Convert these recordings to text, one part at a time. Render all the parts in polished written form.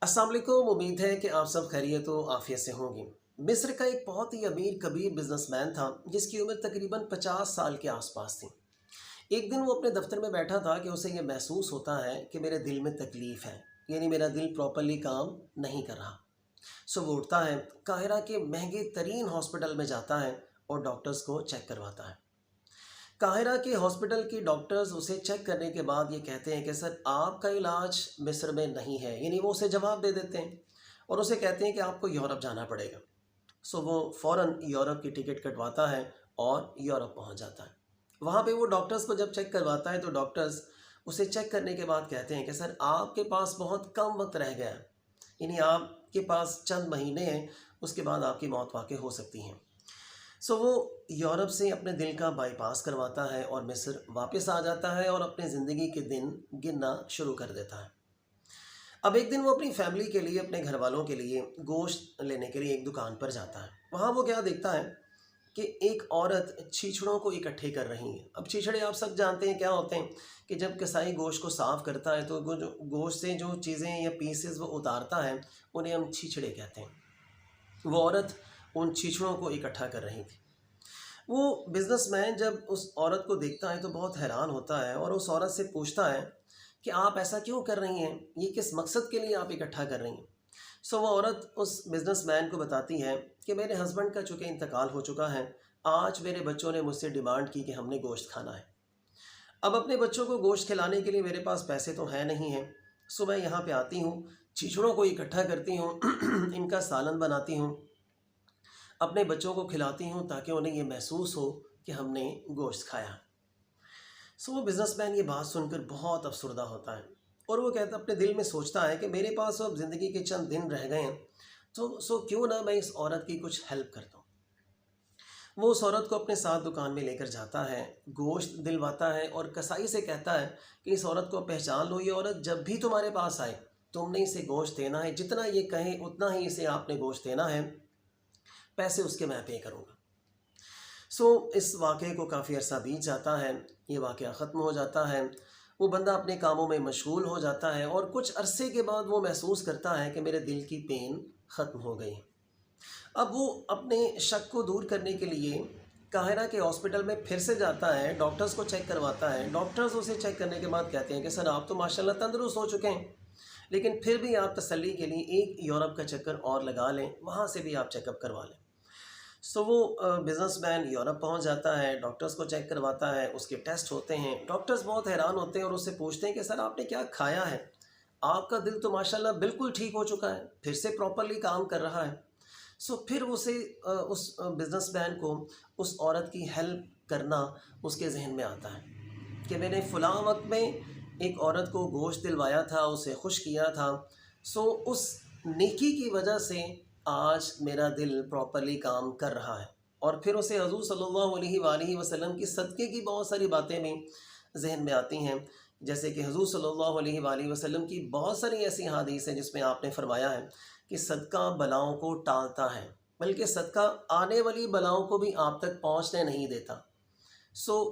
अस्सलाम वालेकुम। उम्मीद है कि आप सब खैरियत व आफियत से होंगे। मिस्र का एक बहुत ही अमीर कबीर बिजनेसमैन था जिसकी उम्र तकरीबन 50 साल के आसपास थी। एक दिन वो अपने दफ्तर में बैठा था कि उसे ये महसूस होता है कि मेरे दिल में तकलीफ़ है, यानी मेरा दिल प्रॉपरली काम नहीं कर रहा। सो वो उठता है, काहिरा के महंगे तरीन हॉस्पिटल में जाता है और डॉक्टर्स को चेक करवाता है। काहिरा के हॉस्पिटल के डॉक्टर्स उसे चेक करने के बाद ये कहते हैं कि सर आपका इलाज मिस्र में नहीं है, यानी वो उसे जवाब दे देते हैं और उसे कहते हैं कि आपको यूरोप जाना पड़ेगा। सो वो फ़ौरन यूरोप की टिकट कटवाता है और यूरोप पहुंच जाता है। वहाँ पे वो डॉक्टर्स को जब चेक करवाता है तो डॉक्टर्स उसे चेक करने के बाद कहते हैं कि सर आपके पास बहुत कम वक्त रह गया है, यानी आपके पास चंद महीने हैं, उसके बाद आपकी मौत वाक़ई हो सकती है। सो वो यूरोप से अपने दिल का बाईपास करवाता है और मिस्र वापस आ जाता है और अपने ज़िंदगी के दिन गिनना शुरू कर देता है। अब एक दिन वो अपनी फैमिली के लिए, अपने घर वालों के लिए गोश्त लेने के लिए एक दुकान पर जाता है। वहाँ वो क्या देखता है कि एक औरत छीछड़ों को इकट्ठे कर रही है। अब छीछड़े आप सब जानते हैं क्या होते हैं कि जब कसाई गोश्त को साफ़ करता है तो वो जो गोश्त से जो चीज़ें या पीसेस वो उतारता है उन्हें हम छीछड़े कहते हैं। वो औरत उन छीछड़ों को इकट्ठा कर रही थी। वो बिजनेसमैन जब उस औरत को देखता है तो बहुत हैरान होता है और उस औरत से पूछता है कि आप ऐसा क्यों कर रही हैं, ये किस मकसद के लिए आप इकट्ठा कर रही हैं। सो वो औरत उस बिजनेसमैन को बताती है कि मेरे हस्बैंड का चूँकि इंतकाल हो चुका है, आज मेरे बच्चों ने मुझसे डिमांड की कि हमने गोश्त खाना है। अब अपने बच्चों को गोश्त खिलाने के लिए मेरे पास पैसे तो हैं नहीं हैं। सो मैं यहाँ पे आती हूँ, छिछड़ों को इकट्ठा करती हूँ इनका सालन बनाती हूँ, अपने बच्चों को खिलाती हूँ ताकि उन्हें ये महसूस हो कि हमने गोश्त खाया। सो वो बिज़नेसमैन ये बात सुनकर बहुत अफसरदा होता है और वो कहता, अपने दिल में सोचता है कि मेरे पास अब ज़िंदगी के चंद दिन रह गए हैं, तो क्यों ना मैं इस औरत की कुछ हेल्प करता हूँ। वो उस औरत को अपने साथ दुकान में लेकर जाता है, गोश्त दिलवाता है और कसाई से कहता है कि इस औरत को पहचान लो, ये औरत जब भी तुम्हारे पास आए तुमने इसे गोश्त देना है, जितना ये कहे उतना ही इसे आपने गोश्त देना है, पैसे उसके मैं पे करूँगा। इस वाक़े को काफ़ी अरसा बीत जाता है, ये वाक़या ख़त्म हो जाता है, वो बंदा अपने कामों में मशगूल हो जाता है और कुछ अरसे के बाद वो महसूस करता है कि मेरे दिल की पेन ख़त्म हो गई। अब वो अपने शक को दूर करने के लिए काहिरा के हॉस्पिटल में फिर से जाता है, डॉक्टर्स को चेक करवाता है। डॉक्टर्स उसे चेक करने के बाद कहते हैं कि सर आप तो माशाल्लाह तंदुरुस्त हो चुके हैं, लेकिन फिर भी आप तसल्ली के लिए एक यूरोप का चक्कर और लगा लें, वहाँ से भी आप चेकअप करवा लें। वो बिज़नेसमैन यूरोप पहुंच जाता है, डॉक्टर्स को चेक करवाता है, उसके टेस्ट होते हैं। डॉक्टर्स बहुत हैरान होते हैं और उससे पूछते हैं कि सर आपने क्या खाया है? आपका दिल तो माशाल्लाह बिल्कुल ठीक हो चुका है, फिर से प्रॉपर्ली काम कर रहा है। फिर उस बिज़नेसमैन को उस औरत की हेल्प करना उसके ज़हन में आता है कि मैंने फ़लाँ वक़्त में एक औरत को गोश्त दिलवाया था, उसे खुश किया था। उस नेकी की वजह से आज मेरा दिल प्रॉपर्ली काम कर रहा है। और फिर उसे हज़ूर सल्लल्लाहु अलैहि वसल्लम की सदक़े की बहुत सारी बातें भी ज़हन में आती हैं। जैसे कि हज़ूर सल्लल्लाहु अलैहि वसल्लम की बहुत सारी ऐसी हदीस हैं जिसमें आपने फ़रमाया है कि सदका बलाओं को टालता है, बल्कि सदका आने वाली बलाओं को भी आप तक पहुँचने नहीं देता।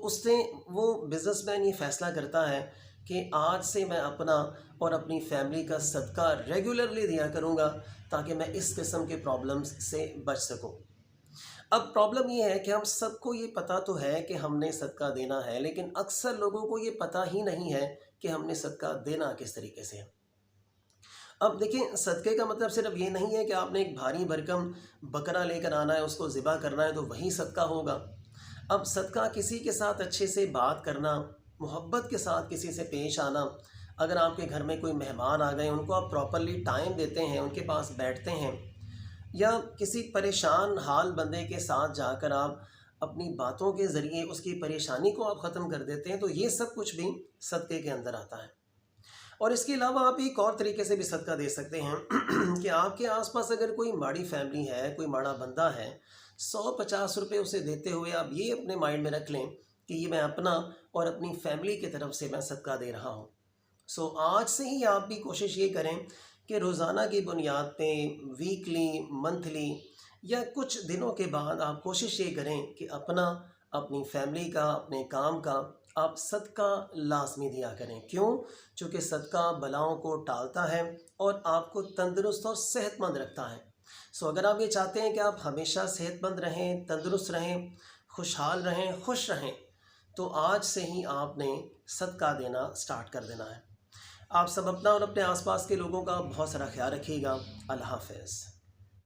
उससे वो बिज़नेसमैन ये फ़ैसला करता है कि आज से मैं अपना और अपनी फैमिली का सदका रेगुलरली दिया करूँगा ताकि मैं इस किस्म के प्रॉब्लम्स से बच सकूँ। अब प्रॉब्लम ये है कि हम सबको ये पता तो है कि हमने सदका देना है, लेकिन अक्सर लोगों को ये पता ही नहीं है कि हमने सदका देना किस तरीके से है। अब देखिए, सदक़े का मतलब सिर्फ़ ये नहीं है कि आपने एक भारी भरकम बकरा लेकर आना है, उसको ज़िबा करना है तो वही सदका होगा। अब सदका किसी के साथ अच्छे से बात करना, मोहब्बत के साथ किसी से पेश आना। अगर आपके घर में कोई मेहमान आ गए, उनको आप प्रॉपर्ली टाइम देते हैं, उनके पास बैठते हैं, या किसी परेशान हाल बंदे के साथ जाकर आप अपनी बातों के ज़रिए उसकी परेशानी को आप ख़त्म कर देते हैं, तो ये सब कुछ भी सदक़े के अंदर आता है। और इसके अलावा आप एक और तरीके से भी सदका दे सकते हैं कि आपके आसपास अगर कोई माड़ी फैमिली है, कोई माड़ा बंदा है, 150 रुपये उसे देते हुए आप ये अपने माइंड में रख लें कि ये मैं अपना और अपनी फैमिली की तरफ से मैं सदका दे रहा हूँ। आज से ही आप भी कोशिश ये करें कि रोज़ाना की बुनियाद पे, वीकली, मंथली या कुछ दिनों के बाद आप कोशिश ये करें कि अपना, अपनी फैमिली का, अपने काम का आप सदका लाजमी दिया करें। क्यों? चूँकि सदका बलाओं को टालता है और आपको तंदुरुस्त और सेहतमंद रखता है। सो अगर आप ये चाहते हैं कि आप हमेशा सेहतमंद रहें, तंदुरुस्त रहें, खुशहाल रहें, खुश रहें, तो आज से ही आपने सदका देना स्टार्ट कर देना है। आप सब अपना और अपने आसपास के लोगों का बहुत सारा ख्याल रखिएगा। अल्लाह हाफ़िज़।